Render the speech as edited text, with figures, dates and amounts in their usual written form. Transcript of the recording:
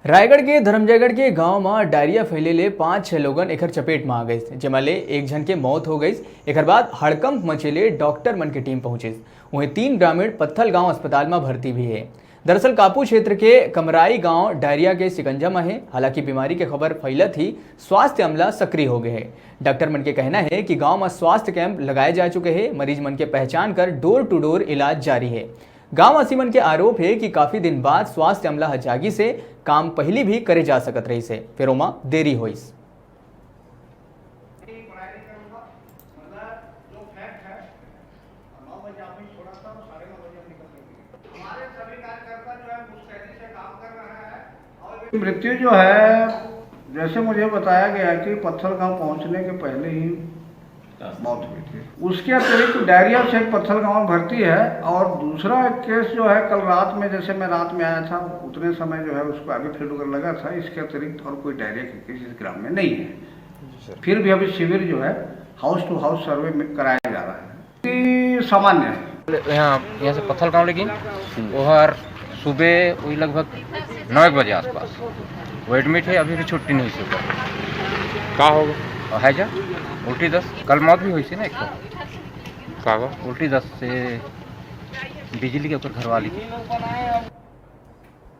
रायगढ़ के धर्मजयगढ़ के गांव में डायरिया फैलेले 5-6 लोगन एकर चपेट में आ गए, जेमाले एक जन के मौत हो गई। एकर बाद हड़कंप मचेले डॉक्टर मन की टीम पहुंचे। वहीं 3 ग्रामीण पत्थल गांव अस्पताल में भर्ती भी है। दरअसल कापू क्षेत्र के कमराई गांव डायरिया के शिकंजा में है। हालांकि बीमारी की खबर फैलत ही स्वास्थ्य अमला सक्रिय हो गए हैं। डॉक्टर मन के कहना है कि गांव में स्वास्थ्य कैंप लगाए जा चुके हैं। मरीज मन के पहचान कर डोर टू डोर इलाज जारी है। गांव वासी मन के आरोप है कि काफी दिन बाद स्वास्थ्य अमला जागी से काम पहली भी करे जा सकत रही से फिर ओमा देरी हुई। मृत्यु जो है, जैसे मुझे बताया गया कि पत्थल गांव पहुंचने के पहले ही मौत हुई थी। उसके अतिरिक्त डायरिया से पत्थल गांव में भर्ती है। और दूसरा केस जो है, कल रात में जैसे मैं रात में आया था उतने समय जो है उसको आगे फील्ड वगैरह लगा था। इसके अतिरिक्त और कोई डायरिया के केस इस ग्राम में नहीं है। फिर भी अभी शिविर जो है हाउस टू हाउस सर्वे में कराया जा रहा है। सामान्य है। यहाँ से पत्थल गाँव लेकिन और सुबह वही लगभग 9 बजे आसपास वो एडमिट है। अभी भी छुट्टी नहीं हुई सुबह का होगा है जा उल्टी 10 कल मौत भी हुई थी ना एक का उल्टी 10 से बिजली के ऊपर घरवाली की।